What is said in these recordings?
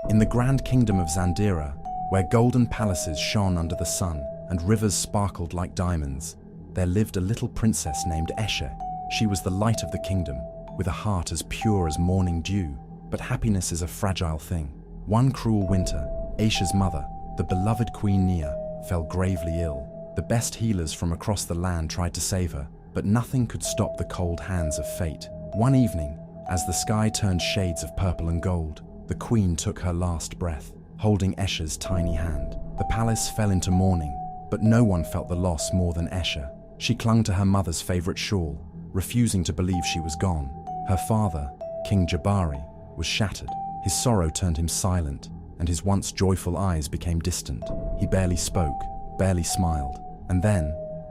In the grand kingdom of Zandira, where golden palaces shone under the sun and rivers sparkled like diamonds, there lived a little princess named Eshe. She was the light of the kingdom, with a heart as pure as morning dew. But happiness is a fragile thing. One cruel winter, Eshe's mother, the beloved Queen Nia, fell gravely ill. The best healers from across the land tried to save her, but nothing could stop the cold hands of fate. One evening, as the sky turned shades of purple and gold, the queen took her last breath, holding Eshe's tiny hand. The palace fell into mourning, but no one felt the loss more than Eshe. She clung to her mother's favorite shawl, refusing to believe she was gone. Her father, King Jabari, was shattered. His sorrow turned him silent, and his once joyful eyes became distant. He barely spoke, barely smiled. And then,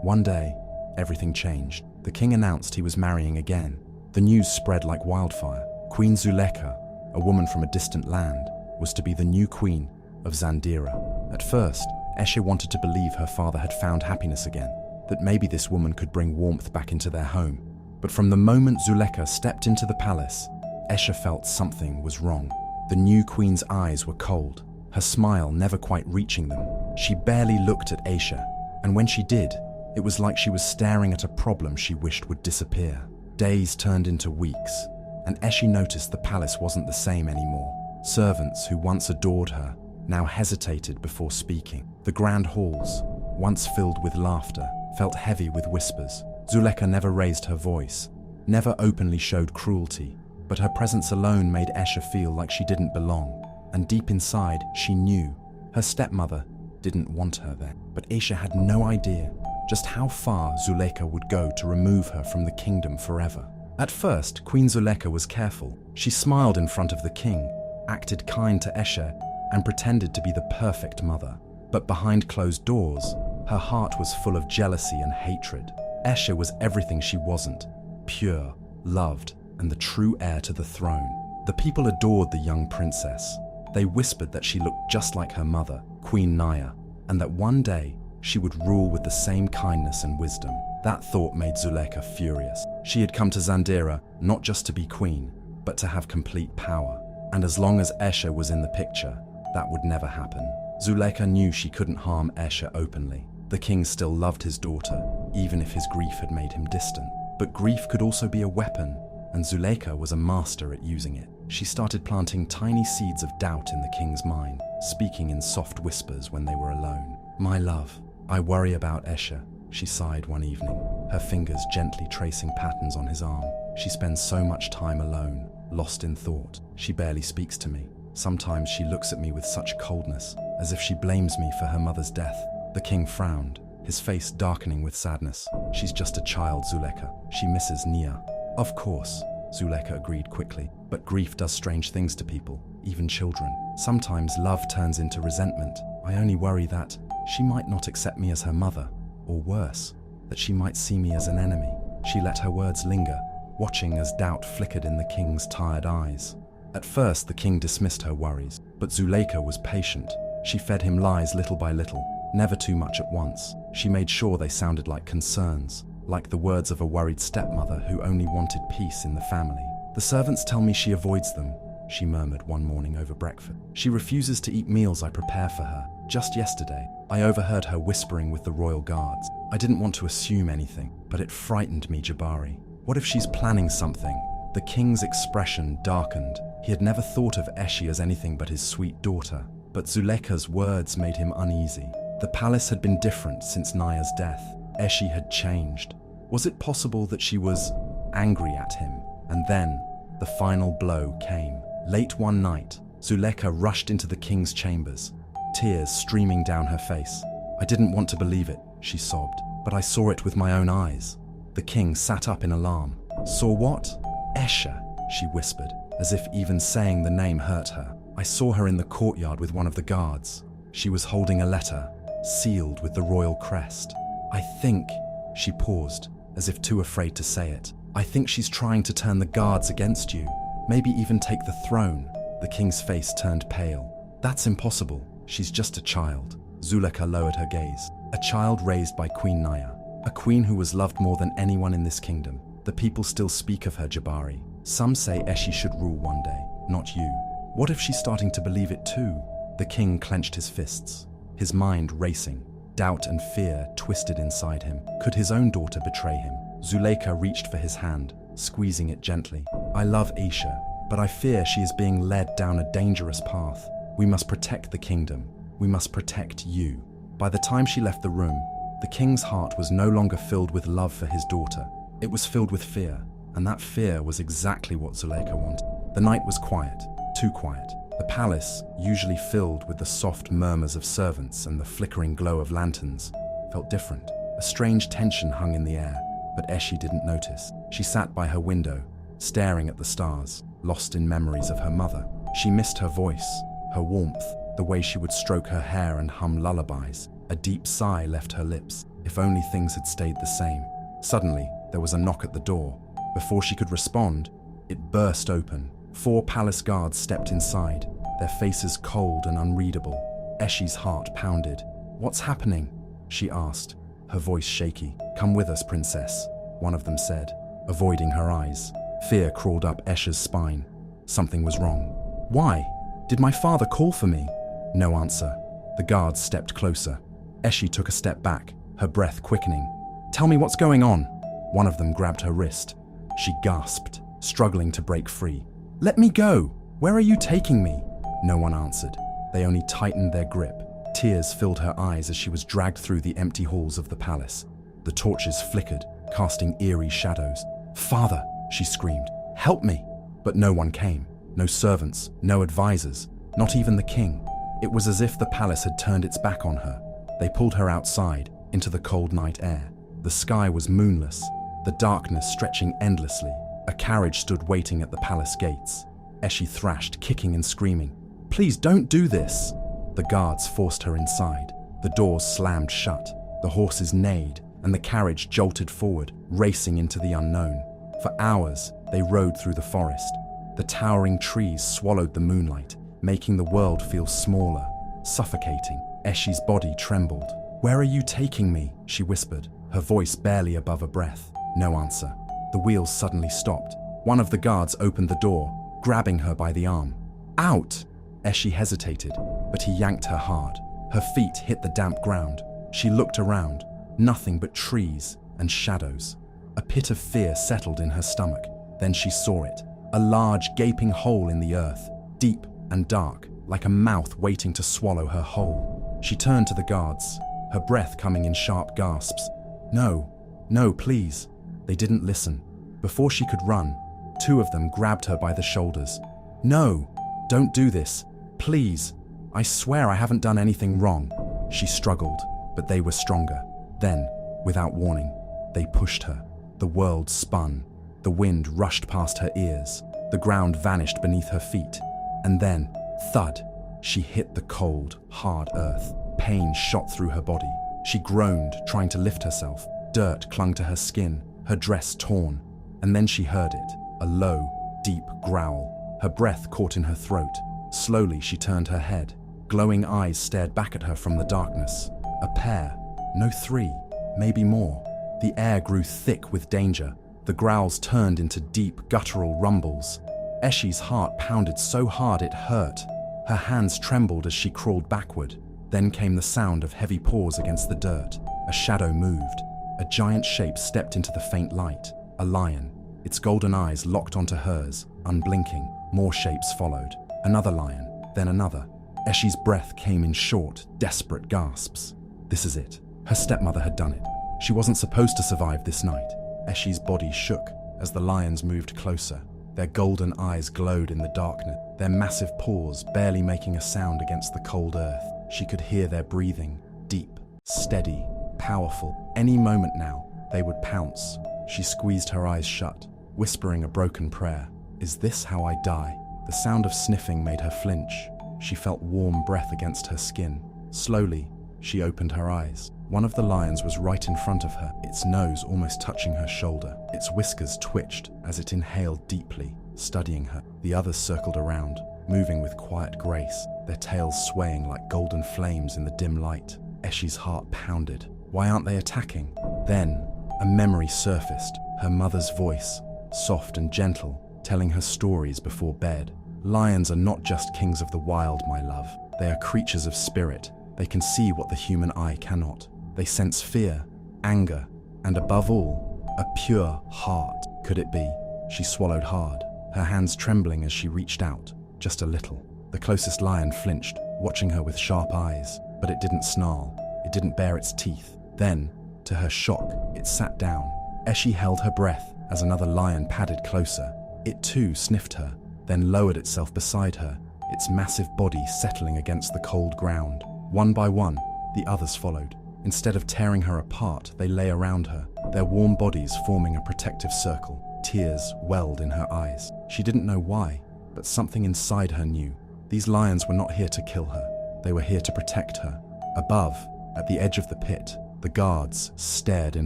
one day, everything changed. The king announced he was marrying again. The news spread like wildfire. Queen Zuleka, a woman from a distant land, was to be the new queen of Zandira. At first, Eshe wanted to believe her father had found happiness again, that maybe this woman could bring warmth back into their home. But from the moment Zuleka stepped into the palace, Eshe felt something was wrong. The new queen's eyes were cold, her smile never quite reaching them. She barely looked at Eshe, and when she did, it was like she was staring at a problem she wished would disappear. Days turned into weeks, and Eshe noticed the palace wasn't the same anymore. Servants who once adored her now hesitated before speaking. The grand halls, once filled with laughter, felt heavy with whispers. Zuleka never raised her voice, never openly showed cruelty, but her presence alone made Eshe feel like she didn't belong. And deep inside, she knew her stepmother didn't want her there. But Eshe had no idea just how far Zuleka would go to remove her from the kingdom forever. At first, Queen Zuleka was careful. She smiled in front of the king, acted kind to Eshe, and pretended to be the perfect mother. But behind closed doors, her heart was full of jealousy and hatred. Eshe was everything she wasn't: pure, loved, and the true heir to the throne. The people adored the young princess. They whispered that she looked just like her mother, Queen Nia, and that one day she would rule with the same kindness and wisdom. That thought made Zuleka furious. She had come to Zandira not just to be queen, but to have complete power. And as long as Eshe was in the picture, that would never happen. Zuleka knew she couldn't harm Eshe openly. The king still loved his daughter, even if his grief had made him distant. But grief could also be a weapon, and Zuleka was a master at using it. She started planting tiny seeds of doubt in the king's mind, speaking in soft whispers when they were alone. "My love, I worry about Eshe," she sighed one evening, her fingers gently tracing patterns on his arm. "She spends so much time alone, lost in thought. She barely speaks to me. Sometimes she looks at me with such coldness, as if she blames me for her mother's death." The king frowned, his face darkening with sadness. "She's just a child, Zuleka. She misses Nia." "Of course," Zuleka agreed quickly, "but grief does strange things to people, even children. Sometimes love turns into resentment. I only worry that she might not accept me as her mother, or worse, that she might see me as an enemy." She let her words linger, watching as doubt flickered in the king's tired eyes. At first, the king dismissed her worries, but Zuleka was patient. She fed him lies little by little, never too much at once. She made sure they sounded like concerns, like the words of a worried stepmother who only wanted peace in the family. "The servants tell me she avoids them," she murmured one morning over breakfast. "She refuses to eat meals I prepare for her. Just yesterday, I overheard her whispering with the royal guards. I didn't want to assume anything, but it frightened me, Jabari. What if she's planning something?" The king's expression darkened. He had never thought of Eshe as anything but his sweet daughter, but Zuleka's words made him uneasy. The palace had been different since Nia's death. Eshe had changed. Was it possible that she was angry at him? And then, the final blow came. Late one night, Zuleka rushed into the king's chambers, tears streaming down her face. "I didn't want to believe it," she sobbed, "but I saw it with my own eyes." The king sat up in alarm. "Saw what?" "Eshe," she whispered, as if even saying the name hurt her. "I saw her in the courtyard with one of the guards. She was holding a letter, sealed with the royal crest. I think," she paused, as if too afraid to say it, "I think she's trying to turn the guards against you, maybe even take the throne." The king's face turned pale. "That's impossible. She's just a child." Zuleka lowered her gaze. "A child raised by Queen Nia, a queen who was loved more than anyone in this kingdom. The people still speak of her, Jabari. Some say Eshe should rule one day, not you. What if she's starting to believe it too? The king clenched his fists, his mind racing. Doubt and fear twisted inside him. Could his own daughter betray him? Zuleika reached for his hand, squeezing it gently. I love Aisha, but I fear she is being led down a dangerous path. We must protect the kingdom. We must protect you. By the time she left the room, the king's heart was no longer filled with love for his daughter. It was filled with fear, and that fear was exactly what Zuleika wanted. The night was quiet, too quiet. The palace, usually filled with the soft murmurs of servants and the flickering glow of lanterns, felt different. A strange tension hung in the air, but Eshi didn't notice. She sat by her window, staring at the stars, lost in memories of her mother. She missed her voice, her warmth, the way she would stroke her hair and hum lullabies. A deep sigh left her lips. If only things had stayed the same. Suddenly, there was a knock at the door. Before she could respond, it burst open. 4 palace guards stepped inside, their faces cold and unreadable. Eshi's heart pounded. What's happening? She asked, her voice shaky. Come with us, princess, one of them said, avoiding her eyes. Fear crawled up Eshi's spine. Something was wrong. Why? Did my father call for me? No answer. The guards stepped closer. Eshi took a step back, her breath quickening. Tell me what's going on. One of them grabbed her wrist. She gasped, struggling to break free. Let me go! Where are you taking me? No one answered. They only tightened their grip. Tears filled her eyes as she was dragged through the empty halls of the palace. The torches flickered, casting eerie shadows. Father, she screamed, help me! But no one came. No servants, no advisors, not even the king. It was as if the palace had turned its back on her. They pulled her outside, into the cold night air. The sky was moonless, the darkness stretching endlessly. A carriage stood waiting at the palace gates. Eshi thrashed, kicking and screaming. Please don't do this! The guards forced her inside. The doors slammed shut. The horses neighed, and the carriage jolted forward, racing into the unknown. For hours, they rode through the forest. The towering trees swallowed the moonlight, making the world feel smaller, suffocating. Eshi's body trembled. Where are you taking me? She whispered, her voice barely above a breath. No answer. The wheels suddenly stopped. One of the guards opened the door, grabbing her by the arm. Out! Eshi hesitated, but he yanked her hard. Her feet hit the damp ground. She looked around. Nothing but trees and shadows. A pit of fear settled in her stomach. Then she saw it. A large, gaping hole in the earth, deep and dark, like a mouth waiting to swallow her whole. She turned to the guards, her breath coming in sharp gasps. No, no, please. They didn't listen. Before she could run, 2 of them grabbed her by the shoulders. No, don't do this. Please. I swear I haven't done anything wrong. She struggled, but they were stronger. Then, without warning, they pushed her. The world spun. The wind rushed past her ears. The ground vanished beneath her feet. And then, thud, she hit the cold, hard earth. Pain shot through her body. She groaned, trying to lift herself. Dirt clung to her skin, her dress torn. And then she heard it, a low, deep growl. Her breath caught in her throat. Slowly, she turned her head. Glowing eyes stared back at her from the darkness. A pair, no 3, maybe more. The air grew thick with danger. The growls turned into deep, guttural rumbles. Eshi's heart pounded so hard it hurt. Her hands trembled as she crawled backward. Then came the sound of heavy paws against the dirt. A shadow moved. A giant shape stepped into the faint light. A lion. Its golden eyes locked onto hers, unblinking. More shapes followed. Another lion, then another. Eshi's breath came in short, desperate gasps. This is it. Her stepmother had done it. She wasn't supposed to survive this night. Eshi's body shook as the lions moved closer. Their golden eyes glowed in the darkness, their massive paws barely making a sound against the cold earth. She could hear their breathing, deep, steady, powerful. Any moment now, they would pounce. She squeezed her eyes shut, whispering a broken prayer. Is this how I die? The sound of sniffing made her flinch. She felt warm breath against her skin. Slowly, she opened her eyes. One of the lions was right in front of her, its nose almost touching her shoulder. Its whiskers twitched as it inhaled deeply, studying her. The others circled around, moving with quiet grace, their tails swaying like golden flames in the dim light. Eshi's heart pounded. Why aren't they attacking? Then, a memory surfaced, her mother's voice, soft and gentle, telling her stories before bed. Lions are not just kings of the wild, my love. They are creatures of spirit. They can see what the human eye cannot. They sense fear, anger, and above all, a pure heart. Could it be? She swallowed hard, her hands trembling as she reached out, just a little. The closest lion flinched, watching her with sharp eyes, but it didn't snarl. It didn't bare its teeth. Then, to her shock, it sat down. Eshe held her breath as another lion padded closer. It too sniffed her, then lowered itself beside her, its massive body settling against the cold ground. One by one, the others followed. Instead of tearing her apart, they lay around her, their warm bodies forming a protective circle. Tears welled in her eyes. She didn't know why, but something inside her knew. These lions were not here to kill her. They were here to protect her. Above, at the edge of the pit, the guards stared in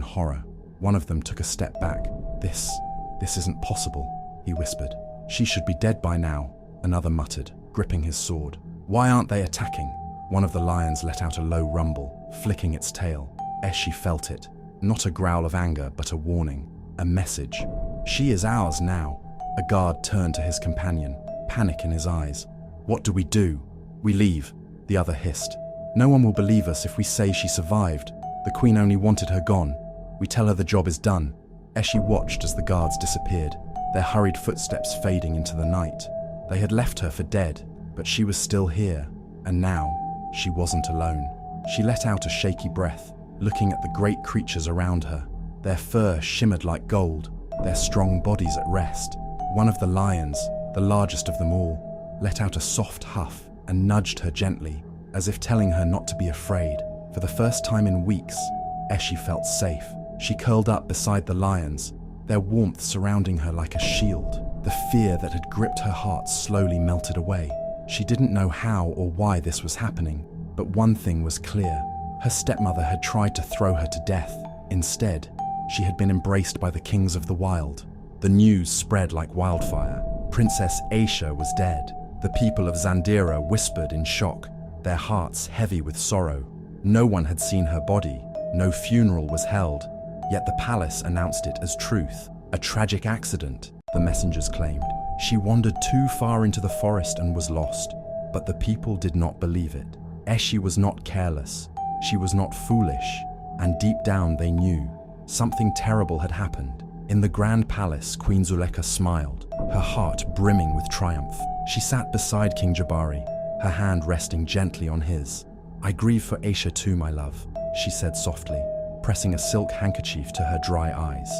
horror. One of them took a step back. This isn't possible, he whispered. She should be dead by now, another muttered, gripping his sword. Why aren't they attacking? One of the lions let out a low rumble, flicking its tail. Eshe felt it. Not a growl of anger, but a warning. A message. She is ours now. A guard turned to his companion, panic in his eyes. What do? We leave, the other hissed. No one will believe us if we say she survived. The queen only wanted her gone. We tell her the job is done. Eshe watched as the guards disappeared, their hurried footsteps fading into the night. They had left her for dead, but she was still here, and now she wasn't alone. She let out a shaky breath, looking at the great creatures around her. Their fur shimmered like gold, their strong bodies at rest. One of the lions, the largest of them all, let out a soft huff and nudged her gently, as if telling her not to be afraid. For the first time in weeks, Eshe felt safe. She curled up beside the lions, their warmth surrounding her like a shield. The fear that had gripped her heart slowly melted away. She didn't know how or why this was happening, but one thing was clear. Her stepmother had tried to throw her to death. Instead, she had been embraced by the kings of the wild. The news spread like wildfire. Princess Aisha was dead. The people of Zandira whispered in shock, their hearts heavy with sorrow. No one had seen her body. No funeral was held. Yet the palace announced it as truth. A tragic accident, the messengers claimed. She wandered too far into the forest and was lost. But the people did not believe it. Eshe was not careless. She was not foolish. And deep down they knew something terrible had happened. In the grand palace, Queen Zuleka smiled, her heart brimming with triumph. She sat beside King Jabari, her hand resting gently on his. I grieve for Aisha too, my love, she said softly, pressing a silk handkerchief to her dry eyes.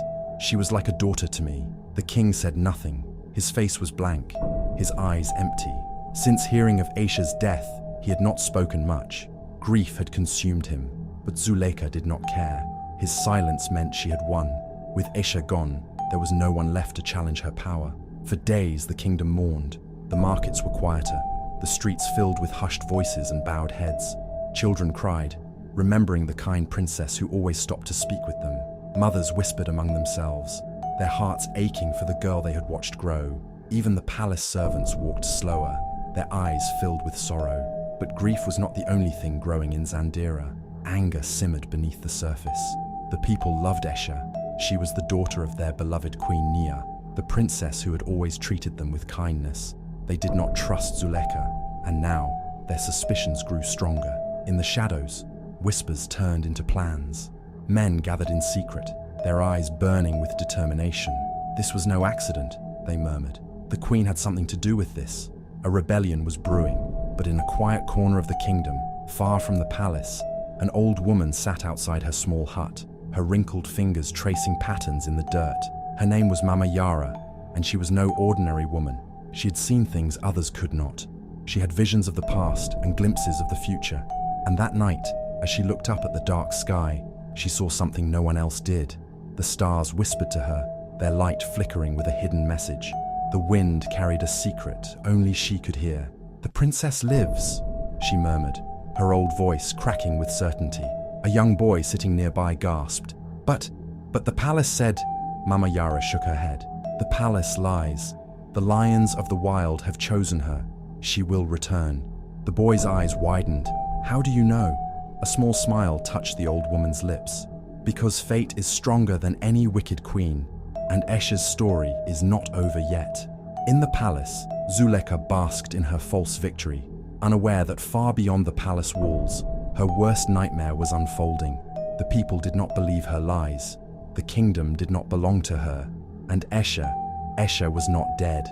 She was like a daughter to me. The king said nothing. His face was blank, his eyes empty. Since hearing of Aisha's death, he had not spoken much. Grief had consumed him, but Zuleka did not care. His silence meant she had won. With Aisha gone, there was no one left to challenge her power. For days, the kingdom mourned. The markets were quieter, the streets filled with hushed voices and bowed heads. Children cried, remembering the kind princess who always stopped to speak with them. Mothers whispered among themselves, their hearts aching for the girl they had watched grow. Even the palace servants walked slower, their eyes filled with sorrow. But grief was not the only thing growing in Zandira. Anger simmered beneath the surface. The people loved Esha. She was the daughter of their beloved Queen Nia, the princess who had always treated them with kindness. They did not trust Zuleka, and now their suspicions grew stronger. In the shadows, whispers turned into plans. Men gathered in secret, their eyes burning with determination. This was no accident, they murmured. The queen had something to do with this. A rebellion was brewing, but in a quiet corner of the kingdom, far from the palace, an old woman sat outside her small hut, her wrinkled fingers tracing patterns in the dirt. Her name was Mama Yara, and she was no ordinary woman. She had seen things others could not. She had visions of the past and glimpses of the future. And that night, as she looked up at the dark sky, she saw something no one else did. The stars whispered to her, their light flickering with a hidden message. The wind carried a secret only she could hear. "The princess lives," she murmured, her old voice cracking with certainty. A young boy sitting nearby gasped. But the palace said..." Mama Yara shook her head. "The palace lies. The lions of the wild have chosen her. She will return." The boy's eyes widened. "How do you know?" A small smile touched the old woman's lips. "Because fate is stronger than any wicked queen, and Esha's story is not over yet." In the palace, Zuleika basked in her false victory, unaware that far beyond the palace walls, her worst nightmare was unfolding. The people did not believe her lies. The kingdom did not belong to her. And Escher was not dead.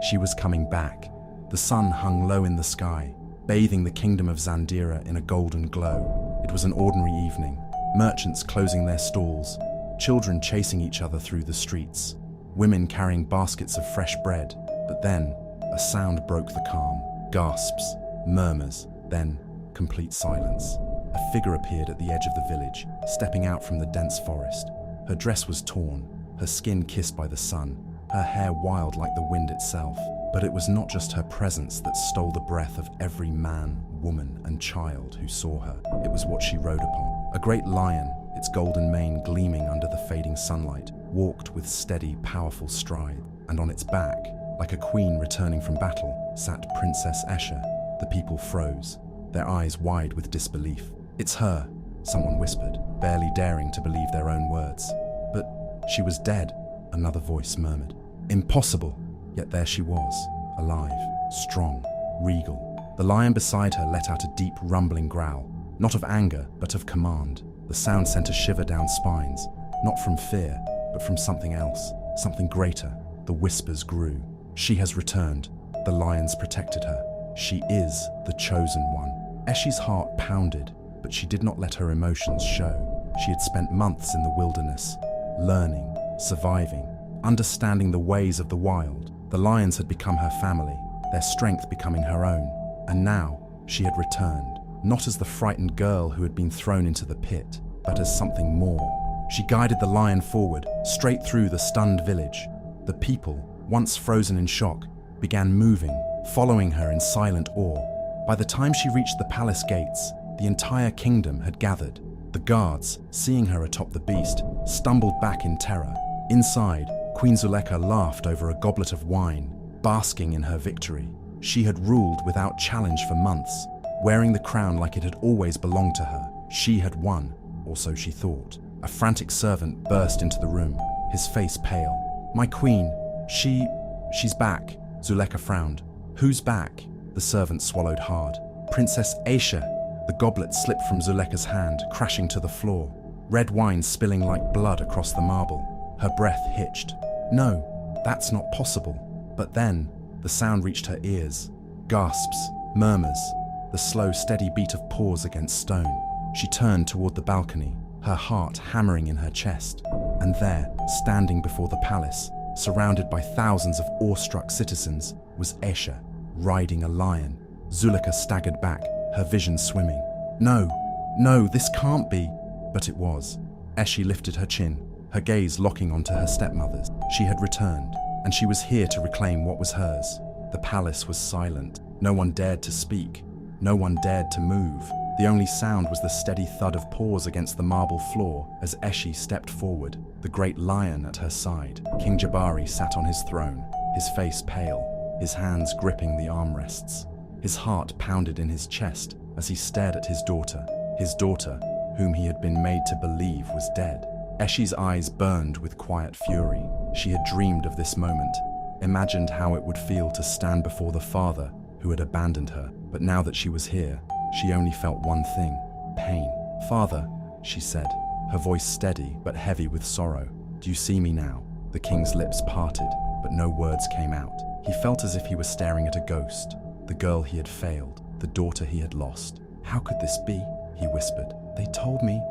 She was coming back. The sun hung low in the sky, bathing the kingdom of Zandira in a golden glow. It was an ordinary evening. Merchants closing their stalls, children chasing each other through the streets, women carrying baskets of fresh bread. But then, a sound broke the calm. Gasps, murmurs, then complete silence. A figure appeared at the edge of the village, stepping out from the dense forest. Her dress was torn, her skin kissed by the sun, her hair wild like the wind itself. But it was not just her presence that stole the breath of every man, woman, and child who saw her. It was what she rode upon. A great lion, its golden mane gleaming under the fading sunlight, walked with steady, powerful stride. And on its back, like a queen returning from battle, sat Princess Escher. The people froze, their eyes wide with disbelief. "It's her," someone whispered, barely daring to believe their own words. "But she was dead," another voice murmured. "Impossible." Yet there she was, alive, strong, regal. The lion beside her let out a deep, rumbling growl, not of anger, but of command. The sound sent a shiver down spines, not from fear, but from something else, something greater. The whispers grew. "She has returned. The lions protected her. She is the chosen one." Eschi's heart pounded, but she did not let her emotions show. She had spent months in the wilderness, learning, surviving, understanding the ways of the wild. The lions had become her family, their strength becoming her own. And now she had returned, not as the frightened girl who had been thrown into the pit, but as something more. She guided the lion forward, straight through the stunned village. The people, once frozen in shock, began moving, following her in silent awe. By the time she reached the palace gates, the entire kingdom had gathered. The guards, seeing her atop the beast, stumbled back in terror. Inside, Queen Zuleika laughed over a goblet of wine, basking in her victory. She had ruled without challenge for months, wearing the crown like it had always belonged to her. She had won, or so she thought. A frantic servant burst into the room, his face pale. "My queen, she's back." Zuleika frowned. "Who's back?" The servant swallowed hard. "Princess Escher." The goblet slipped from Zuleika's hand, crashing to the floor, red wine spilling like blood across the marble. Her breath hitched. "No, that's not possible." But then, the sound reached her ears. Gasps, murmurs, the slow, steady beat of paws against stone. She turned toward the balcony, her heart hammering in her chest. And there, standing before the palace, surrounded by thousands of awestruck citizens, was Escher, riding a lion. Zuleika staggered back, her vision swimming. No, this can't be." But it was. Eschi lifted her chin, her gaze locking onto her stepmother's. She had returned, and she was here to reclaim what was hers. The palace was silent. No one dared to speak. No one dared to move. The only sound was the steady thud of paws against the marble floor as Eschi stepped forward, the great lion at her side. King Jabari sat on his throne, his face pale, his hands gripping the armrests. His heart pounded in his chest as he stared at his daughter, whom he had been made to believe was dead. Eschi's eyes burned with quiet fury. She had dreamed of this moment, imagined how it would feel to stand before the father who had abandoned her. But now that she was here, she only felt one thing: pain. "Father," she said, her voice steady but heavy with sorrow. "Do you see me now?" The king's lips parted, but no words came out. He felt as if he was staring at a ghost, the girl he had failed, the daughter he had lost. "How could this be?" he whispered. They told me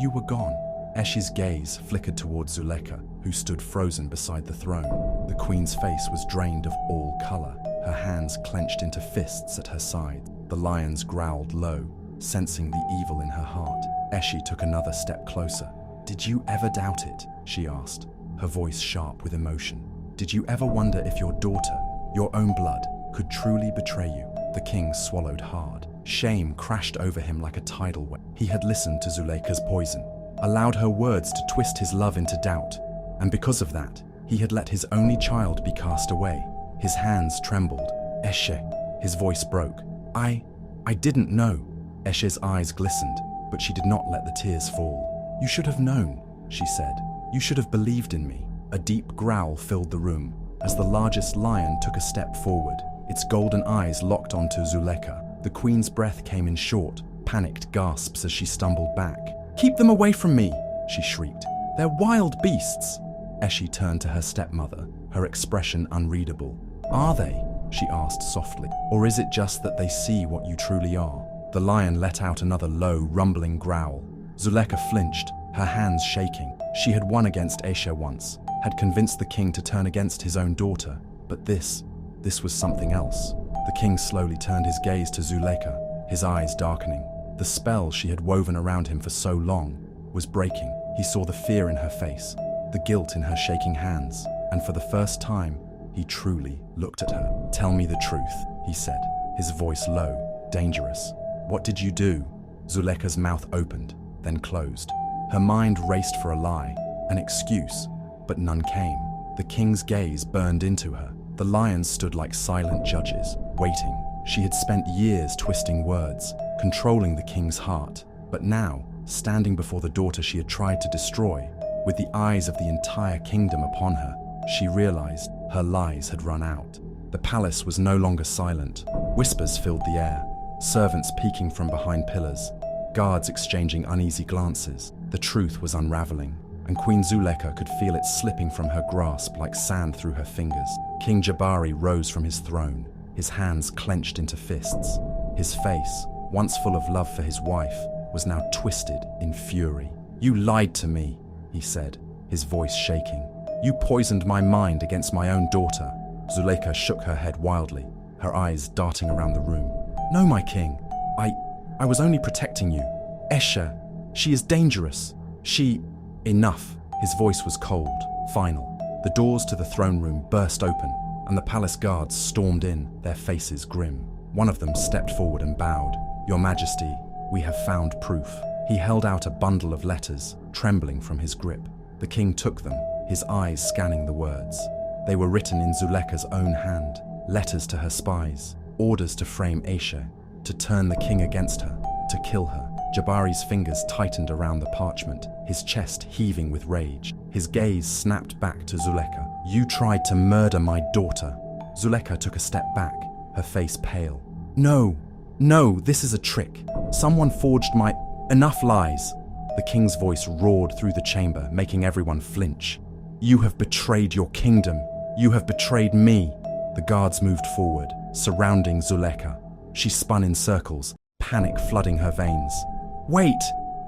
you were gone." Eschi's gaze flickered towards Zuleika, who stood frozen beside the throne. The queen's face was drained of all color, her hands clenched into fists at her side. The lions growled low, sensing the evil in her heart. Eschi took another step closer. "Did you ever doubt it?" she asked, her voice sharp with emotion. "Did you ever wonder if your daughter, your own blood, could truly betray you?" The king swallowed hard. Shame crashed over him like a tidal wave. He had listened to Zuleika's poison, allowed her words to twist his love into doubt, and because of that, he had let his only child be cast away. His hands trembled. "Esche," his voice broke. I didn't know." Escher's eyes glistened, but she did not let the tears fall. "You should have known," she said. "You should have believed in me." A deep growl filled the room. as the largest lion took a step forward, its golden eyes locked onto Zuleka. The queen's breath came in short, panicked gasps as she stumbled back. "Keep them away from me!" she shrieked. "They're wild beasts!" Eshi turned to her stepmother, her expression unreadable. "Are they?" she asked softly. "Or is it just that they see what you truly are?" The lion let out another low, rumbling growl. Zuleka flinched, her hands shaking. She had won against Aisha once, had convinced the king to turn against his own daughter. But this was something else. The king slowly turned his gaze to Zuleka, his eyes darkening. The spell she had woven around him for so long was breaking. He saw the fear in her face, the guilt in her shaking hands, and for the first time, he truly looked at her. "Tell me the truth," he said, his voice low, dangerous. "What did you do?" Zuleka's mouth opened, then closed. Her mind raced for a lie, an excuse, but none came. The king's gaze burned into her. The lions stood like silent judges, waiting. She had spent years twisting words, controlling the king's heart, but now, standing before the daughter she had tried to destroy, with the eyes of the entire kingdom upon her, she realized her lies had run out. The palace was no longer silent. Whispers filled the air, servants peeking from behind pillars, guards exchanging uneasy glances. The truth was unraveling, and Queen Zuleka could feel it slipping from her grasp like sand through her fingers. King Jabari rose from his throne, his hands clenched into fists. His face, once full of love for his wife, was now twisted in fury. "You lied to me," he said, his voice shaking. "You poisoned my mind against my own daughter." Zuleka shook her head wildly, her eyes darting around the room. "No, my king. I was only protecting you. Esha, she is dangerous. She..." Enough. His voice was cold, final. The doors to the throne room burst open, and the palace guards stormed in, their faces grim. One of them stepped forward and bowed. "Your Majesty, we have found proof." He held out a bundle of letters, trembling from his grip. The king took them, his eyes scanning the words. They were written in Zuleka's own hand, letters to her spies, orders to frame Aisha, to turn the king against her, to kill her. Jabari's fingers tightened around the parchment, his chest heaving with rage. His gaze snapped back to Zuleka. "You tried to murder my daughter." Zuleka took a step back, her face pale. No, this is a trick. Someone forged my..." "Enough lies." The king's voice roared through the chamber, making everyone flinch. "You have betrayed your kingdom. You have betrayed me." The guards moved forward, surrounding Zuleka. She spun in circles, panic flooding her veins. "Wait!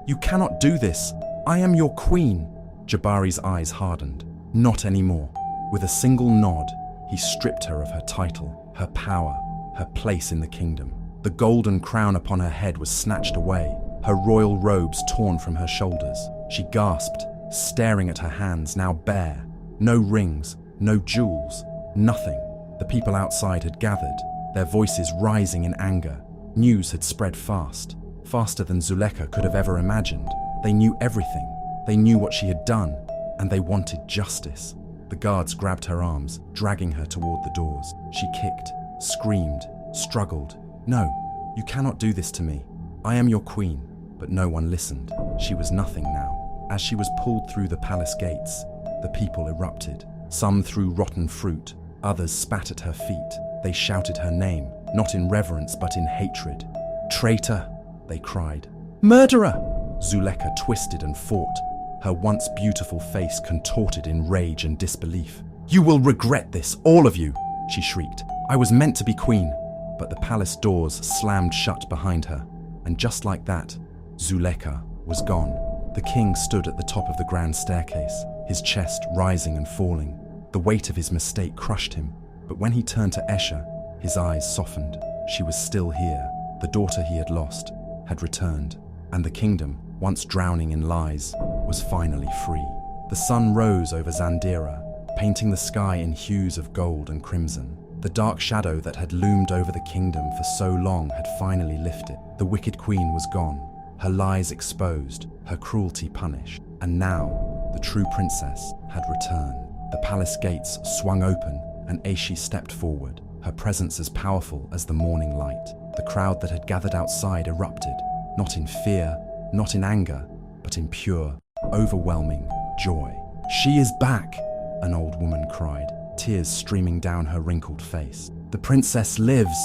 You cannot do this! I am your queen!" Jabari's eyes hardened. Not anymore. With a single nod, he stripped her of her title, her power, her place in the kingdom. The golden crown upon her head was snatched away, her royal robes torn from her shoulders. She gasped, staring at her hands now bare. No rings, no jewels, nothing. The people outside had gathered, their voices rising in anger. News had spread fast, faster than Zuleka could have ever imagined. They knew everything. They knew what she had done, and they wanted justice. The guards grabbed her arms, dragging her toward the doors. She kicked, screamed, struggled. "No, you cannot do this to me. I am your queen." But no one listened. She was nothing now. As she was pulled through the palace gates, the people erupted. Some threw rotten fruit, others spat at her feet. They shouted her name, not in reverence but in hatred. "Traitor!" they cried. "Murderer!" Zuleka twisted and fought, her once beautiful face contorted in rage and disbelief. "You will regret this, all of you!" she shrieked. "I was meant to be queen." But the palace doors slammed shut behind her, and just like that, Zuleka was gone. The king stood at the top of the grand staircase, his chest rising and falling. The weight of his mistake crushed him, but when he turned to Esha, his eyes softened. She was still here. The daughter he had lost had returned, and the kingdom, once drowning in lies, was finally free. The sun rose over Zandira, painting the sky in hues of gold and crimson. The dark shadow that had loomed over the kingdom for so long had finally lifted. The wicked queen was gone, her lies exposed, her cruelty punished, and now the true princess had returned. The palace gates swung open, and Aishi stepped forward, her presence as powerful as the morning light. The crowd that had gathered outside erupted, not in fear, not in anger, but in pure, overwhelming joy. "She is back!" an old woman cried. tears streaming down her wrinkled face. "The princess lives!"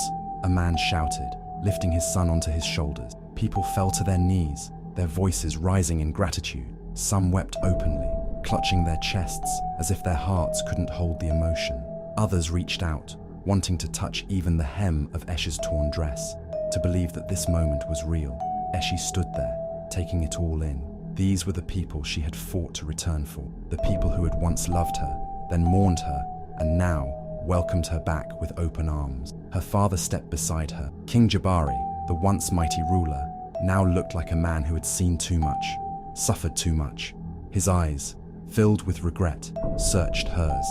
a man shouted, lifting his son onto his shoulders. People fell to their knees, their voices rising in gratitude. Some wept openly, clutching their chests as if their hearts couldn't hold the emotion. Others reached out, wanting to touch even the hem of Eshe's torn dress, to believe that this moment was real. Eshe stood there, taking it all in. These were the people she had fought to return for, the people who had once loved her, then mourned her, and now welcomed her back with open arms. Her father stepped beside her. King Jabari, the once mighty ruler, now looked like a man who had seen too much, suffered too much. His eyes, filled with regret, searched hers.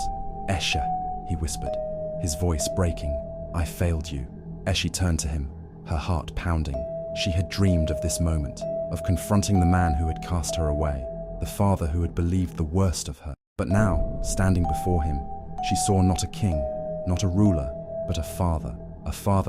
"Eshe," he whispered, his voice breaking, "I failed you." Eshe turned to him, her heart pounding. She had dreamed of this moment, of confronting the man who had cast her away, the father who had believed the worst of her. But now, standing before him, she saw not a king, not a ruler, but a father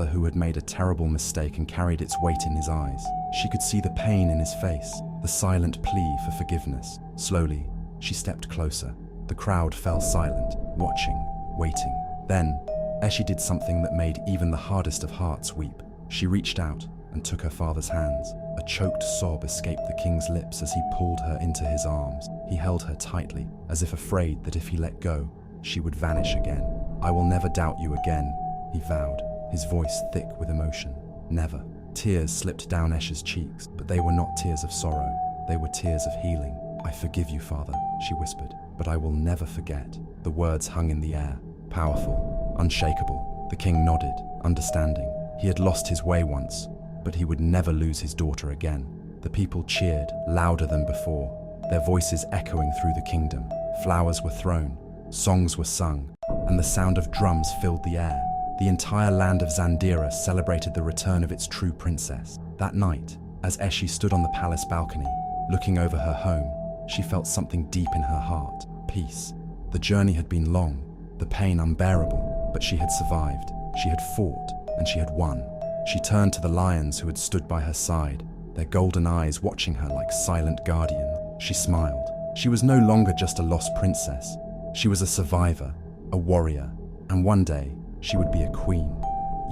who had made a terrible mistake and carried its weight in his eyes. She could see the pain in his face, the silent plea for forgiveness. Slowly, she stepped closer. The crowd fell silent, watching, waiting. Then, Eshe did something that made even the hardest of hearts weep. She reached out and took her father's hands. A choked sob escaped the king's lips as he pulled her into his arms. He held her tightly, as if afraid that if he let go, she would vanish again. "I will never doubt you again," he vowed, his voice thick with emotion. Never. Tears slipped down Eshe's cheeks, but they were not tears of sorrow. They were tears of healing. "I forgive you, father," she whispered, "but I will never forget." The words hung in the air, powerful, unshakable. The king nodded, understanding. He had lost his way once, but he would never lose his daughter again. The people cheered, louder than before, their voices echoing through the kingdom. Flowers were thrown, songs were sung, and the sound of drums filled the air. The entire land of Zandira celebrated the return of its true princess. That night, as Eshe stood on the palace balcony, looking over her home, she felt something deep in her heart: peace. The journey had been long, the pain unbearable, but she had survived. She had fought, and she had won. She turned to the lions who had stood by her side, their golden eyes watching her like silent guardians. She smiled. She was no longer just a lost princess. She was a survivor, a warrior, and one day she would be a queen.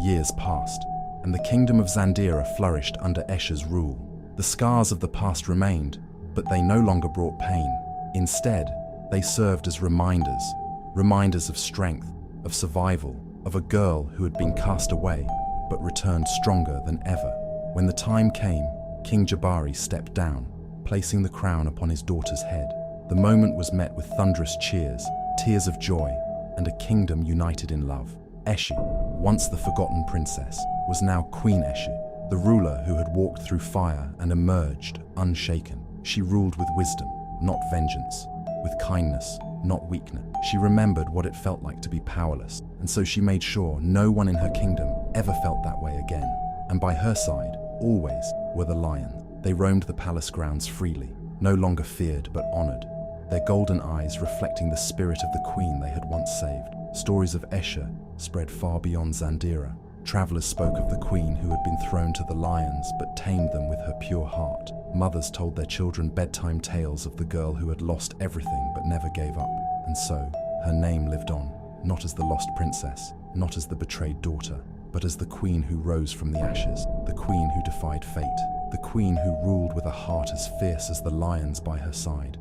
Years passed, and the kingdom of Zandira flourished under Eshe's rule. The scars of the past remained, but they no longer brought pain. Instead, they served as reminders of strength, of survival, of a girl who had been cast away, but returned stronger than ever. When the time came, King Jabari stepped down, placing the crown upon his daughter's head. The moment was met with thunderous cheers, tears of joy, and a kingdom united in love. Eshe, once the forgotten princess, was now Queen Eshe, the ruler who had walked through fire and emerged unshaken. She ruled with wisdom, not vengeance, with kindness, not weakness. She remembered what it felt like to be powerless, and so she made sure no one in her kingdom ever felt that way again. And by her side, always, were the lions. They roamed the palace grounds freely, no longer feared but honored, their golden eyes reflecting the spirit of the queen they had once saved. Stories of Eshe spread far beyond Zandira. Travelers spoke of the queen who had been thrown to the lions but tamed them with her pure heart. Mothers told their children bedtime tales of the girl who had lost everything but never gave up. And so, her name lived on, not as the lost princess, not as the betrayed daughter, but as the queen who rose from the ashes, the queen who defied fate, the queen who ruled with a heart as fierce as the lions by her side.